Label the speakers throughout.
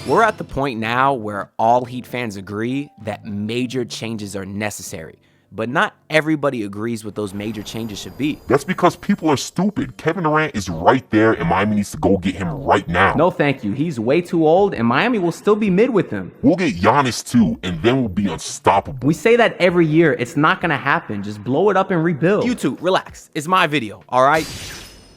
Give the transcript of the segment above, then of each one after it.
Speaker 1: We're at the point now where all Heat fans agree that major changes are necessary, but not everybody agrees what those major changes should be.
Speaker 2: That's because people are stupid. Kevin Durant is right there and Miami needs to go get him right now.
Speaker 1: No thank you, he's way too old and Miami will still be mid with him.
Speaker 2: We'll get Giannis too, and then we'll be unstoppable.
Speaker 1: We say that every year, it's not gonna happen, just blow it up and rebuild. You two, relax, it's my video, alright?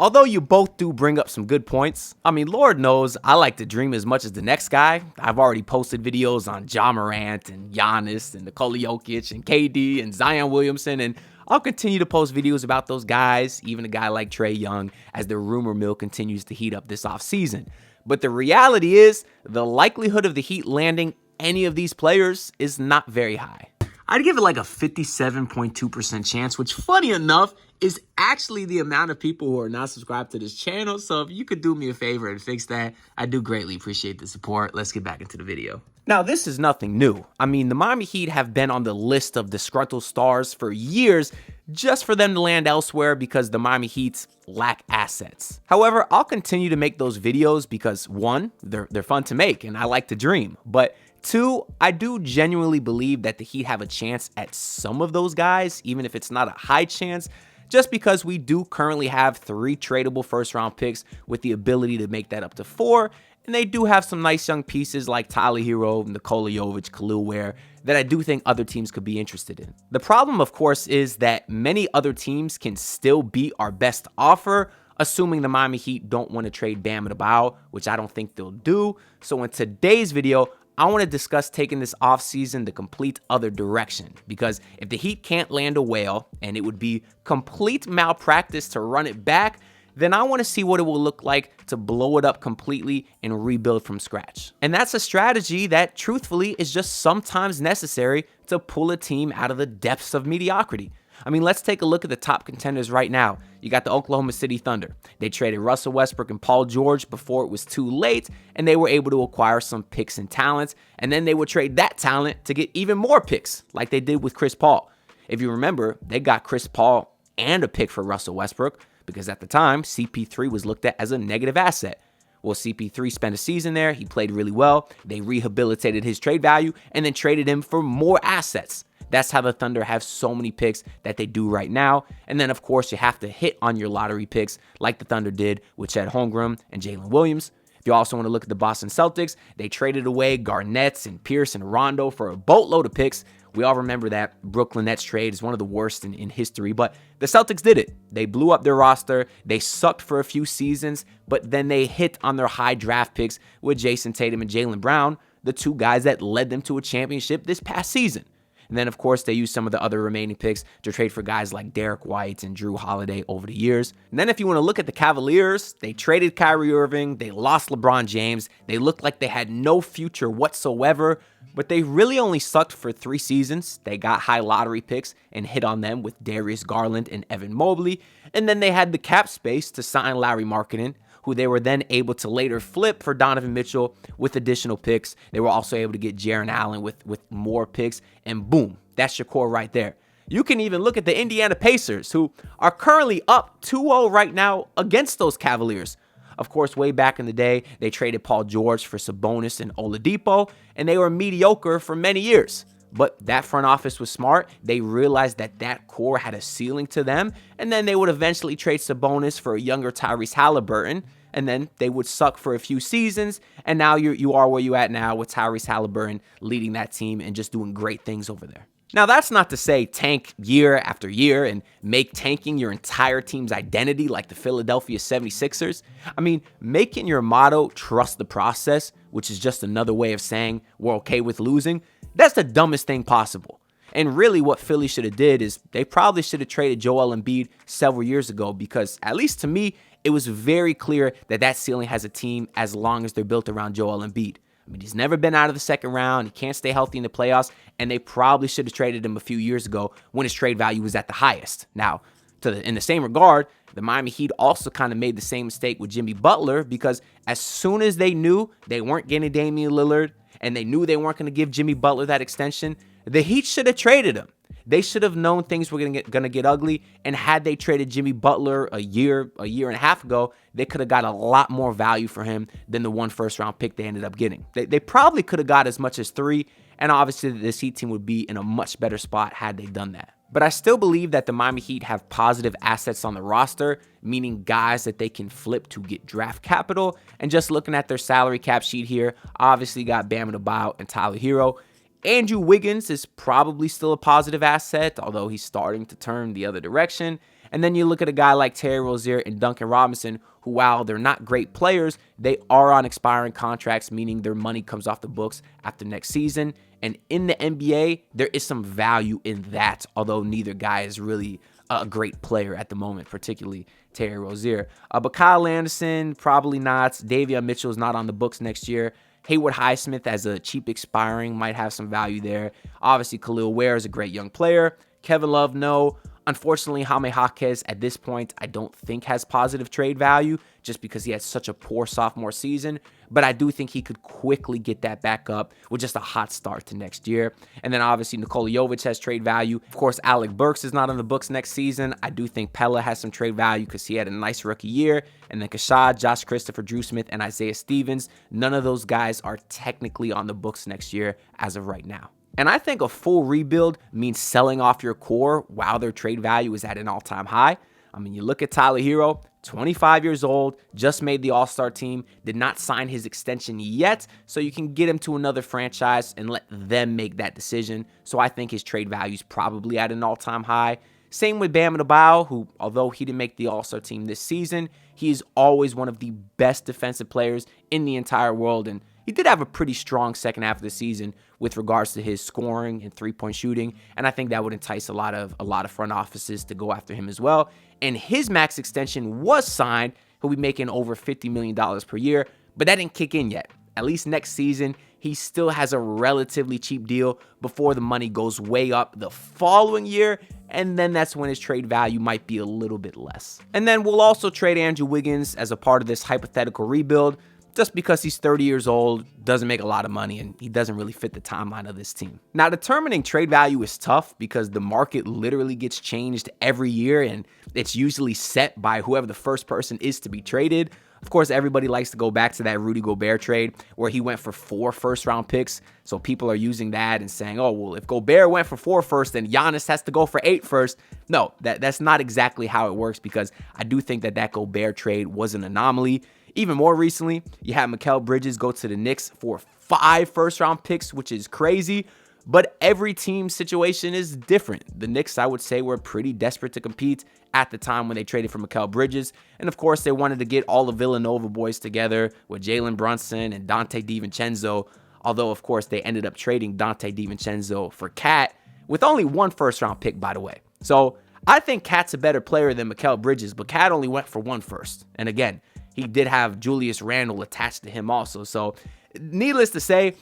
Speaker 1: Although you both do bring up some good points, I mean, Lord knows I like to dream as much as the next guy. I've already posted videos on Ja Morant and Giannis and Nikola Jokic and KD and Zion Williamson, and I'll continue to post videos about those guys, even a guy like Trae Young, as the rumor mill continues to heat up this offseason. But the reality is, the likelihood of the Heat landing any of these players is not very high. I'd give it like a 57.2% chance, which, funny enough, is actually the amount of people who are not subscribed to this channel. So if you could do me a favor and fix that, I do greatly appreciate the support. Let's get back into the video. Now, this is nothing new. I mean, the Miami Heat have been on the list of disgruntled stars for years just for them to land elsewhere because the Miami Heat lack assets. However, I'll continue to make those videos because, one, they're fun to make and I like to dream, but two, I do genuinely believe that the Heat have a chance at some of those guys, even if it's not a high chance, just because we do currently have 3 tradable first-round picks with the ability to make that up to 4, and they do have some nice young pieces like Tyler Herro, Nikola Jokic, Khalil Ware that I do think other teams could be interested in. The problem, of course, is that many other teams can still beat our best offer, assuming the Miami Heat don't want to trade Bam Adebayo, which I don't think they'll do. So in today's video, I want to discuss taking this offseason the complete other direction, because if the Heat can't land a whale, and it would be complete malpractice to run it back, then I want to see what it will look like to blow it up completely and rebuild from scratch. And that's a strategy that, truthfully, is just sometimes necessary to pull a team out of the depths of mediocrity. I mean, let's take a look at the top contenders right now. You got the Oklahoma City Thunder. They traded Russell Westbrook and Paul George before it was too late, and they were able to acquire some picks and talents, and then they would trade that talent to get even more picks, like they did with Chris Paul. If you remember, they got Chris Paul and a pick for Russell Westbrook, because at the time, CP3 was looked at as a negative asset. Well, CP3 spent a season there, he played really well, they rehabilitated his trade value, and then traded him for more assets. That's how the Thunder have so many picks that they do right now. And then, of course, you have to hit on your lottery picks like the Thunder did with Chet Holmgren and Jalen Williams. If you also want to look at the Boston Celtics, they traded away Garnett and Pierce and Rondo for a boatload of picks. We all remember that Brooklyn Nets trade is one of the worst in history, but the Celtics did it. They blew up their roster. They sucked for a few seasons, but then they hit on their high draft picks with Jason Tatum and Jaylen Brown, the 2 guys that led them to a championship this past season. And then, of course, they used some of the other remaining picks to trade for guys like Derek White and Drew Holiday over the years. And then if you want to look at the Cavaliers, they traded Kyrie Irving, they lost LeBron James, they looked like they had no future whatsoever, but they really only sucked for 3 seasons. They got high lottery picks and hit on them with Darius Garland and Evan Mobley, and then they had the cap space to sign Larry Markkinen, who they were then able to later flip for Donovan Mitchell with additional picks. They were also able to get Jaren Allen with more picks, and boom, that's your core right there. You can even look at the Indiana Pacers, who are currently up 2-0 right now against those Cavaliers. Of course, way back in the day, they traded Paul George for Sabonis and Oladipo, and they were mediocre for many years. But that front office was smart. They realized that that core had a ceiling to them, and then they would eventually trade Sabonis for a younger Tyrese Halliburton, and then they would suck for a few seasons, and now you are where you at now with Tyrese Halliburton leading that team and just doing great things over there. Now, that's not to say tank year after year and make tanking your entire team's identity like the Philadelphia 76ers. I mean, making your motto trust the process, which is just another way of saying we're okay with losing, that's the dumbest thing possible. And really what Philly should have did is they probably should have traded Joel Embiid several years ago, because at least to me, it was very clear that that ceiling has a team as long as they're built around Joel Embiid. I mean, he's never been out of the second round. He can't stay healthy in the playoffs, and they probably should have traded him a few years ago when his trade value was at the highest. Now, in the same regard, the Miami Heat also kind of made the same mistake with Jimmy Butler, because as soon as they knew they weren't getting Damian Lillard and they knew they weren't going to give Jimmy Butler that extension, the Heat should have traded him. They should have known things were gonna get ugly, and had they traded Jimmy Butler a year and a half ago, they could have got a lot more value for him than the 1 first-round pick they ended up getting. They probably could have got as much as 3, and obviously this Heat team would be in a much better spot had they done that. But I still believe that the Miami Heat have positive assets on the roster, meaning guys that they can flip to get draft capital. And just looking at their salary cap sheet here, obviously got Bam Adebayo and Tyler Herro. Andrew Wiggins is probably still a positive asset, although he's starting to turn the other direction. And then you look at a guy like Terry Rozier and Duncan Robinson, who, while they're not great players, they are on expiring contracts, meaning their money comes off the books after next season. And in the NBA, there is some value in that, although neither guy is really a great player at the moment, particularly Terry Rozier. But Kyle Anderson, probably not. Davion Mitchell is not on the books next year. Haywood Highsmith, as a cheap expiring, might have some value there. Obviously, Khalil Ware is a great young player. Kevin Love, no. Unfortunately, Jaime Jaquez at this point, I don't think has positive trade value just because he had such a poor sophomore season. But I do think he could quickly get that back up with just a hot start to next year. And then obviously Nikola Jovic has trade value. Of course, Alec Burks is not on the books next season. I do think Pella has some trade value because he had a nice rookie year. And then Kashad, Josh Christopher, Drew Smith, and Isaiah Stevens. None of those guys are technically on the books next year as of right now. And I think a full rebuild means selling off your core while their trade value is at an all-time high. I mean, you look at Tyler Herro, 25 years old, just made the All-Star team, did not sign his extension yet, so you can get him to another franchise and let them make that decision. So I think his trade value is probably at an all-time high. Same with Bam Adebayo, who, although he didn't make the All-Star team this season, he is always one of the best defensive players in the entire world, and he did have a pretty strong second half of the season with regards to his scoring and three-point shooting, and I think that would entice a lot of front offices to go after him as well. And his max extension was signed. He'll be making over $50 million per year, but that didn't kick in yet. At least next season, he still has a relatively cheap deal before the money goes way up the following year, and then that's when his trade value might be a little bit less. And then we'll also trade Andrew Wiggins as a part of this hypothetical rebuild, just because he's 30 years old, doesn't make a lot of money, and he doesn't really fit the timeline of this team. Now, determining trade value is tough because the market literally gets changed every year, and it's usually set by whoever the first person is to be traded. Of course, everybody likes to go back to that Rudy Gobert trade where he went for 4 first-round picks. So people are using that and saying, oh, well, if Gobert went for 4 first, then Giannis has to go for 8 first. No, that's not exactly how it works, because I do think that Gobert trade was an anomaly. Even more recently, you had Mikal Bridges go to the Knicks for 5 first-round picks, which is crazy. But every team's situation is different. The Knicks, I would say, were pretty desperate to compete at the time when they traded for Mikal Bridges. And, of course, they wanted to get all the Villanova boys together with Jalen Brunson and Dante DiVincenzo. Although, of course, they ended up trading Dante DiVincenzo for Cat with only 1 first-round pick, by the way. So I think Cat's a better player than Mikal Bridges, but Cat only went for 1 first. And, again, he did have Julius Randle attached to him also. So, needless to say,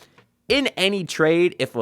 Speaker 1: in any trade, if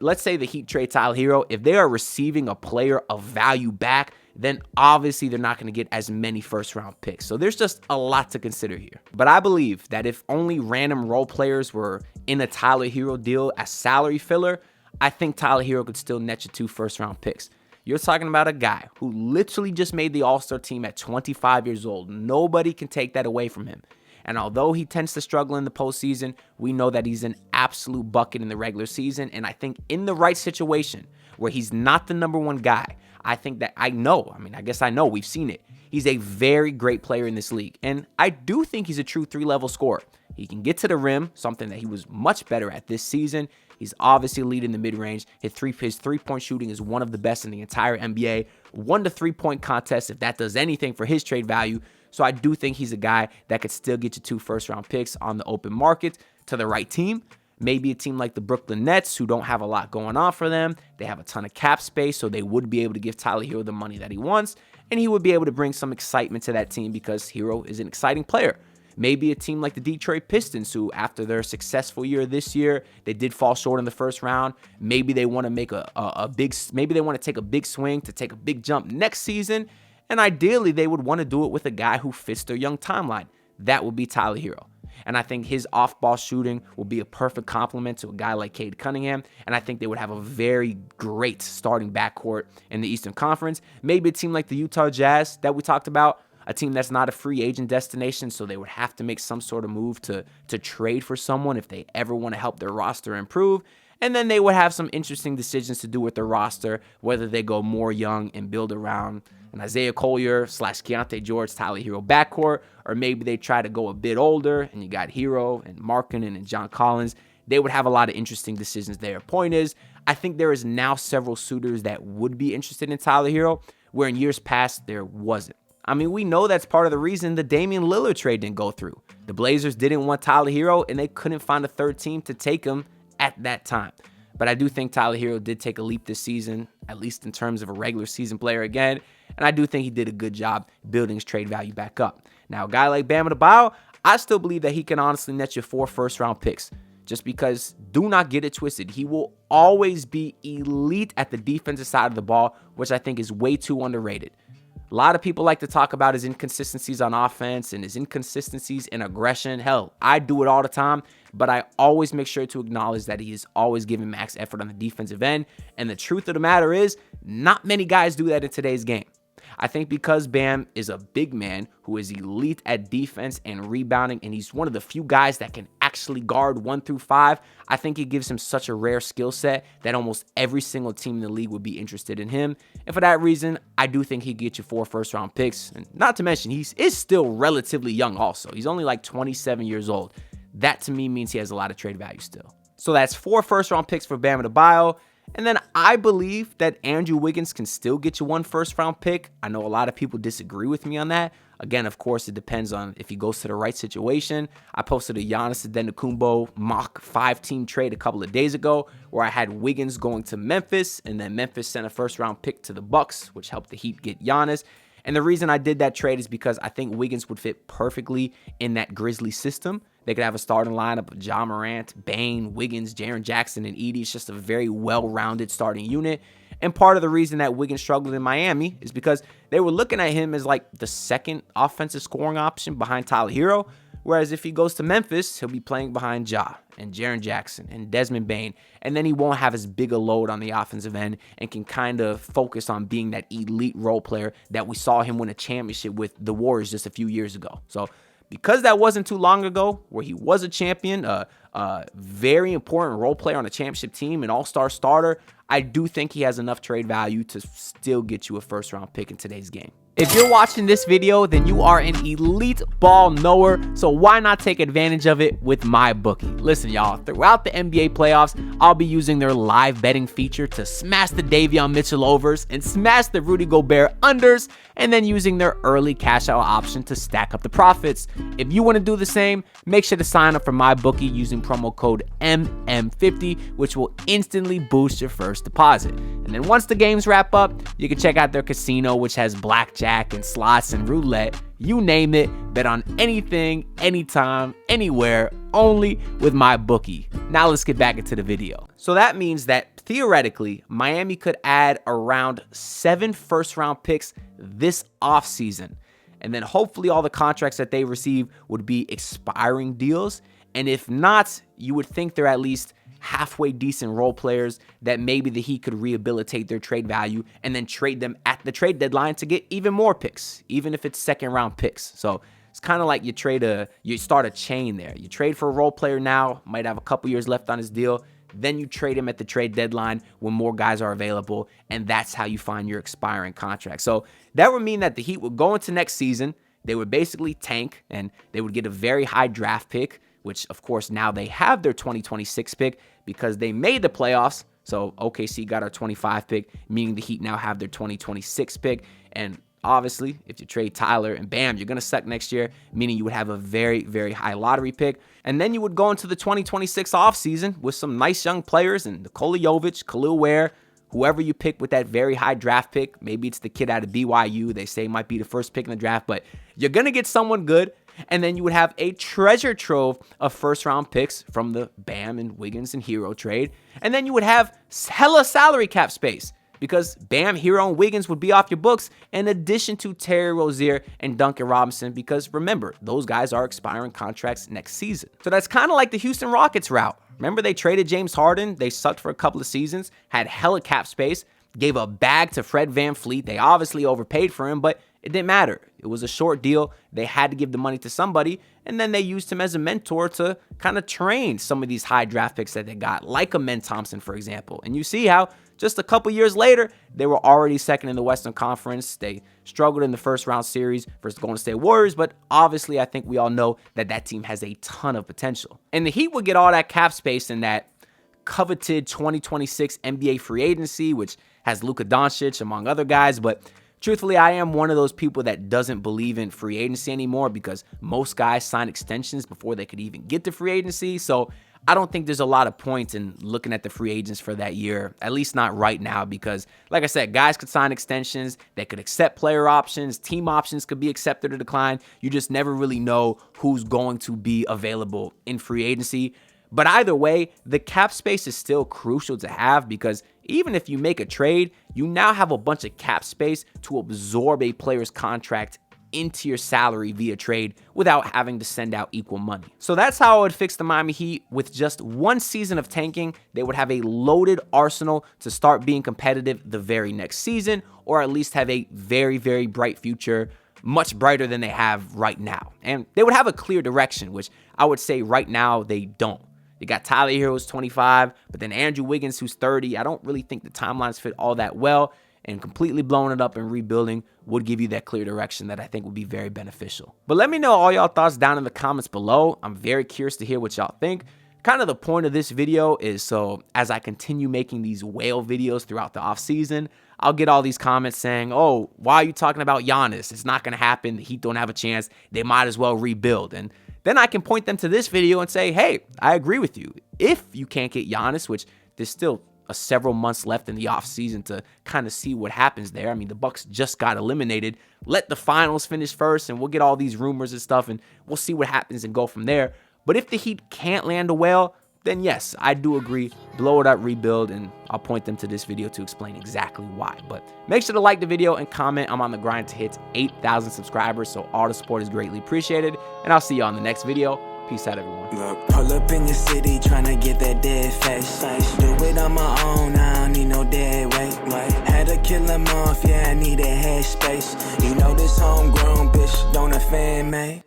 Speaker 1: let's say the Heat trade Tyler Herro, if they are receiving a player of value back, then obviously they're not going to get as many first-round picks. So there's just a lot to consider here. But I believe that if only random role players were in a Tyler Herro deal as salary filler, I think Tyler Herro could still net you 2 first-round picks. You're talking about a guy who literally just made the All-Star team at 25 years old. Nobody can take that away from him. And although he tends to struggle in the postseason, we know that he's an absolute bucket in the regular season. And I think in the right situation where he's not the number 1 guy, I guess I know, we've seen it. He's a very great player in this league. And I do think he's a true 3-level scorer. He can get to the rim, something that he was much better at this season. He's obviously leading the mid-range. His three-point shooting is one of the best in the entire NBA. Won the three-point contest, if that does anything for his trade value. So I do think he's a guy that could still get you 2 first-round picks on the open market to the right team. Maybe a team like the Brooklyn Nets, who don't have a lot going on for them. They have a ton of cap space, so they would be able to give Tyler Herro the money that he wants, and he would be able to bring some excitement to that team because Herro is an exciting player. Maybe a team like the Detroit Pistons, who after their successful year this year, they did fall short in the first round. Maybe they want to make maybe they want to take a big swing to take a big jump next season. And ideally, they would want to do it with a guy who fits their young timeline. That would be Tyler Herro. And I think his off-ball shooting will be a perfect complement to a guy like Cade Cunningham. And I think they would have a very great starting backcourt in the Eastern Conference. Maybe a team like the Utah Jazz that we talked about, a team that's not a free agent destination, so they would have to make some sort of move to trade for someone if they ever want to help their roster improve. And then they would have some interesting decisions to do with their roster, whether they go more young and build around an Isaiah Collier / Keontae George, Tyler Herro backcourt, or maybe they try to go a bit older and you got Herro and Markkanen and John Collins. They would have a lot of interesting decisions there. Point is, I think there is now several suitors that would be interested in Tyler Herro, where in years past there wasn't. I mean, we know that's part of the reason the Damian Lillard trade didn't go through. The Blazers didn't want Tyler Herro, and they couldn't find a third team to take him at that time. But I do think Tyler Herro did take a leap this season, at least in terms of a regular season player again. And I do think he did a good job building his trade value back up. Now, a guy like Bam Adebayo, I still believe that he can honestly net you 4 first-round picks. Just because, do not get it twisted, he will always be elite at the defensive side of the ball, which I think is way too underrated. A lot of people like to talk about his inconsistencies on offense and his inconsistencies in aggression. Hell, I do it all the time, but I always make sure to acknowledge that he is always giving max effort on the defensive end. And the truth of the matter is, not many guys do that in today's game. I think because Bam is a big man who is elite at defense and rebounding, and he's one of the few guys that can actually guard 1 through 5, I think it gives him such a rare skill set that almost every single team in the league would be interested in him. And for that reason, I do think he'd get you 4 first-round picks. And not to mention, he is still relatively young also. He's only like 27 years old. That to me means he has a lot of trade value still. So that's 4 first-round picks for Bam Adebayo. And then I believe that Andrew Wiggins can still get you 1 first-round pick. I know a lot of people disagree with me on that. Again, of course, it depends on if he goes to the right situation. I posted a Giannis Antetokounmpo mock 5-team trade a couple of days ago where I had Wiggins going to Memphis, and then Memphis sent a first-round pick to the Bucks, which helped the Heat get Giannis. And the reason I did that trade is because I think Wiggins would fit perfectly in that Grizzlies system. They could have a starting lineup of Ja Morant, Bane, Wiggins, Jaren Jackson, and Edey. It's just a very well-rounded starting unit. And part of the reason that Wiggins struggled in Miami is because they were looking at him as like the second offensive scoring option behind Tyler Herro. Whereas if he goes to Memphis, he'll be playing behind Ja and Jaren Jackson and Desmond Bane. And then he won't have as big a load on the offensive end and can kind of focus on being that elite role player that we saw him win a championship with the Warriors just a few years ago. So because that wasn't too long ago where he was a champion, a very important role player on a championship team, an all-star starter, I do think he has enough trade value to still get you a first-round pick in today's game. If you're watching this video, then you are an elite ball knower, so why not take advantage of it with MyBookie? Listen, y'all, throughout the NBA playoffs, I'll be using their live betting feature to smash the Davion Mitchell overs and smash the Rudy Gobert unders, and then using their early cash out option to stack up the profits. If you want to do the same, make sure to sign up for MyBookie using promo code MM50, which will instantly boost your first deposit. And then once the games wrap up, you can check out their casino, which has blackjack and slots and roulette, you name it. Bet on anything, anytime, anywhere, only with MyBookie. Now let's get back into the video. So that means that theoretically, Miami could add around 7 first-round picks this offseason. And then hopefully all the contracts that they receive would be expiring deals. And if not, you would think they're at least halfway decent role players that maybe the Heat could rehabilitate their trade value and then trade them at the trade deadline to get even more picks, even if it's second-round picks. So it's kind of like you start a chain there. You trade for a role player now, might have a couple years left on his deal, then you trade him at the trade deadline when more guys are available, and that's how you find your expiring contract. So that would mean that the Heat would go into next season, they would basically tank, and they would get a very high draft pick, which, of course, now they have their 2026 pick because they made the playoffs. So OKC got our 25 pick, meaning the Heat now have their 2026 pick. And obviously, if you trade Tyler and Bam, you're going to suck next year, meaning you would have a very, very high lottery pick. And then you would go into the 2026 offseason with some nice young players and Nikola Jovic, Khalil Ware, whoever you pick with that very high draft pick. Maybe it's the kid out of BYU. They say might be the first pick in the draft, but you're going to get someone good. And then you would have a treasure trove of first-round picks from the Bam and Wiggins and Herro trade. And then you would have hella salary cap space because Bam, Herro, and Wiggins would be off your books in addition to Terry Rozier and Duncan Robinson, because remember, those guys are expiring contracts next season. So that's kind of like the Houston Rockets route. Remember, they traded James Harden, they sucked for a couple of seasons, had hella cap space, gave a bag to Fred VanVleet. They obviously overpaid for him, but it didn't matter. It was a short deal. They had to give the money to somebody, and then they used him as a mentor to kind of train some of these high draft picks that they got, like a Men Thompson, for example. And you see how just a couple years later, they were already second in the Western Conference. They struggled in the first round series versus Golden State Warriors, but obviously I think we all know that that team has a ton of potential. And the Heat would get all that cap space in that coveted 2026 NBA free agency, which has Luka Doncic, among other guys, but truthfully, I am one of those people that doesn't believe in free agency anymore because most guys sign extensions before they could even get to free agency. So I don't think there's a lot of points in looking at the free agents for that year, at least not right now, because like I said, guys could sign extensions, they could accept player options, team options could be accepted or declined. You just never really know who's going to be available in free agency. But either way, the cap space is still crucial to have because even if you make a trade, you now have a bunch of cap space to absorb a player's contract into your salary via trade without having to send out equal money. So that's how I would fix the Miami Heat. With just one season of tanking, they would have a loaded arsenal to start being competitive the very next season, or at least have a very, very bright future, much brighter than they have right now. And they would have a clear direction, which I would say right now they don't. They got Tyler Herro, who's 25, but then Andrew Wiggins, who's 30. I don't really think the timelines fit all that well, and completely blowing it up and rebuilding would give you that clear direction that I think would be very beneficial. But let me know all y'all thoughts down in the comments below. I'm very curious to hear what y'all think. Kind of the point of this video is so as I continue making these whale videos throughout the offseason, I'll get all these comments saying, oh, why are you talking about Giannis? It's not going to happen. The Heat don't have a chance. They might as well rebuild. And then I can point them to this video and say, hey, I agree with you. If you can't get Giannis, which there's still several months left in the offseason to kind of see what happens there. I mean, the Bucks just got eliminated. Let the finals finish first, and we'll get all these rumors and stuff, and we'll see what happens and go from there. But if the Heat can't land a whale, then yes, I do agree. Blow it up, rebuild, and I'll point them to this video to explain exactly why. But make sure to like the video and comment. I'm on the grind to hit 8,000 subscribers, so all the support is greatly appreciated. And I'll see you on the next video. Peace out, everyone.
Speaker 3: Look, pull up in your city, tryna get that dead face. Do it on my own, I don't need no dead weight. Had to kill him off, yeah, I need that head space. You know this homegrown bitch don't offend me.